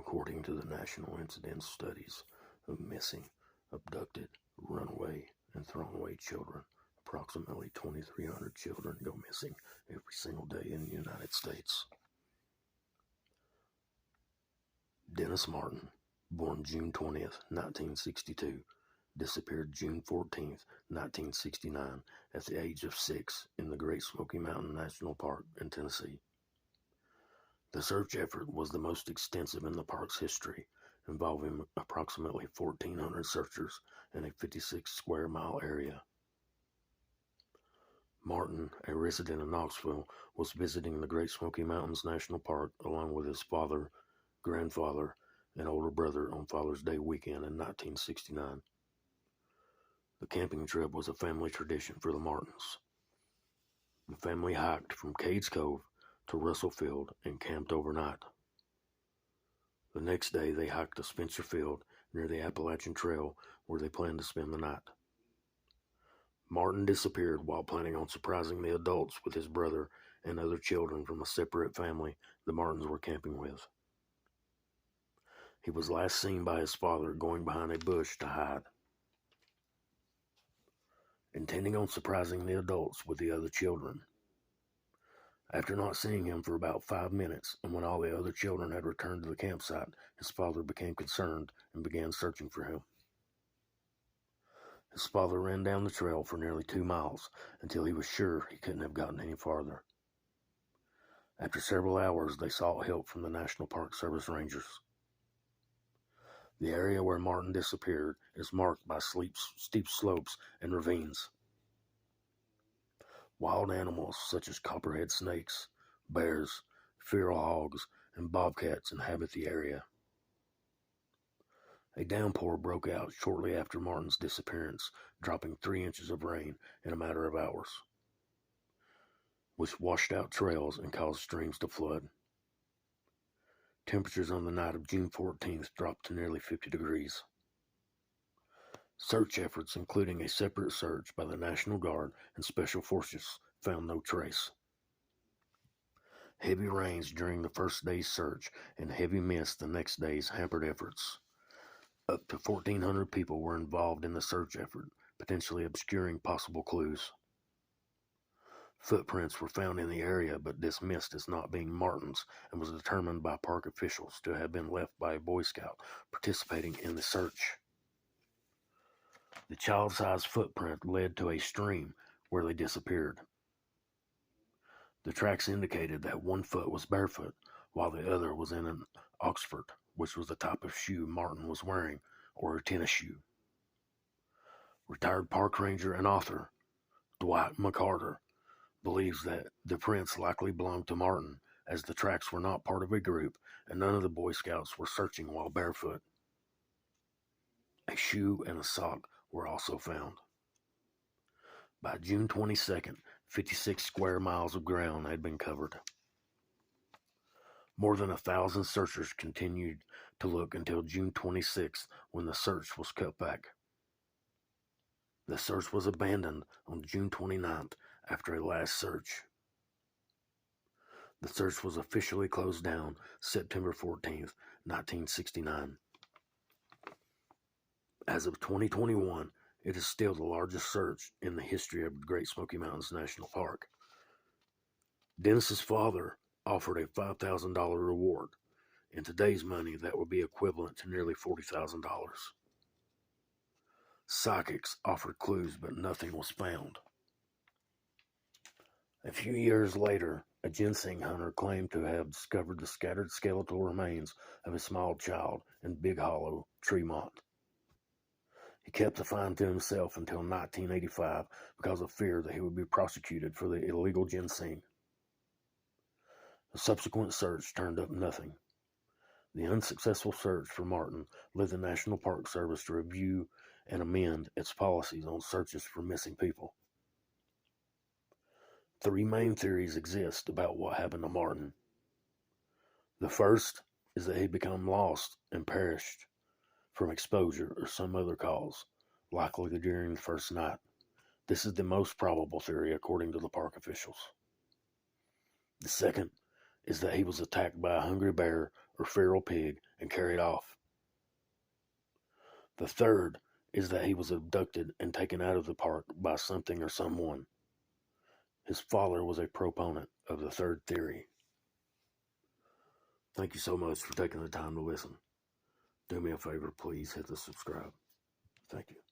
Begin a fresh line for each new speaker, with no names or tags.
according to the National Incidence Studies of Missing, Abducted, Runaway, and Thrown Away Children. Approximately 2,300 children go missing every single day in the United States. Dennis Martin, born June 20th, 1962, disappeared June 14th, 1969, at the age of 6 in the Great Smoky Mountain National Park in Tennessee. The search effort was the most extensive in the park's history, involving approximately 1,400 searchers in a 56 square mile area. Martin, a resident of Knoxville, was visiting the Great Smoky Mountains National Park along with his father, grandfather, and older brother on Father's Day weekend in 1969. The camping trip was a family tradition for the Martins. The family hiked from Cades Cove to Russell Field and camped overnight. The next day, they hiked to Spencer Field near the Appalachian Trail where they planned to spend the night. Martin disappeared while planning on surprising the adults with his brother and other children from a separate family the Martins were camping with. He was last seen by his father going behind a bush to hide. Intending on surprising the adults with the other children. After not seeing him for about 5 minutes, and when all the other children had returned to the campsite, his father became concerned and began searching for him. His father ran down the trail for nearly 2 miles until he was sure he couldn't have gotten any farther. After several hours, they sought help from the National Park Service rangers. The area where Martin disappeared is marked by steep slopes and ravines. Wild animals such as copperhead snakes, bears, feral hogs, and bobcats inhabit the area. A downpour broke out shortly after Martin's disappearance, dropping 3 inches of rain in a matter of hours, which washed out trails and caused streams to flood. Temperatures on the night of June 14th dropped to nearly 50 degrees. Search efforts, including a separate search by the National Guard and Special Forces, found no trace. Heavy rains during the first day's search and heavy mist the next days hampered efforts. Up to 1,400 people were involved in the search effort, potentially obscuring possible clues. Footprints were found in the area but dismissed as not being Martin's and was determined by park officials to have been left by a Boy Scout participating in the search. The child-sized footprint led to a stream where they disappeared. The tracks indicated that one foot was barefoot while the other was in an Oxford, which was the type of shoe Martin was wearing, or a tennis shoe. Retired park ranger and author Dwight McCarter believes that the prints likely belonged to Martin, as the tracks were not part of a group and none of the Boy Scouts were searching while barefoot. A shoe and a sock were also found. By June 22nd, 56 square miles of ground had been covered. More than 1,000 searchers continued to look until June 26th, when the search was cut back. The search was abandoned on June 29th after a last search. The search was officially closed down September 14th, 1969. As of 2021, it is still the largest search in the history of the Great Smoky Mountains National Park. Dennis's father offered a $5,000 reward. In today's money, that would be equivalent to nearly $40,000. Psychics offered clues, but nothing was found. A few years later, a ginseng hunter claimed to have discovered the scattered skeletal remains of a small child in Big Hollow, Tremont. He kept the find to himself until 1985 because of fear that he would be prosecuted for the illegal ginseng. A subsequent search turned up nothing. The unsuccessful search for Martin led the National Park Service to review and amend its policies on searches for missing people. 3 main theories exist about what happened to Martin. The first is that he became lost and perished from exposure or some other cause, likely during the first night. This is the most probable theory according to the park officials. The second is that he was attacked by a hungry bear or feral pig and carried off. The third is that he was abducted and taken out of the park by something or someone. His father was a proponent of the third theory. Thank you so much for taking the time to listen. Do me a favor, please hit the subscribe. Thank you.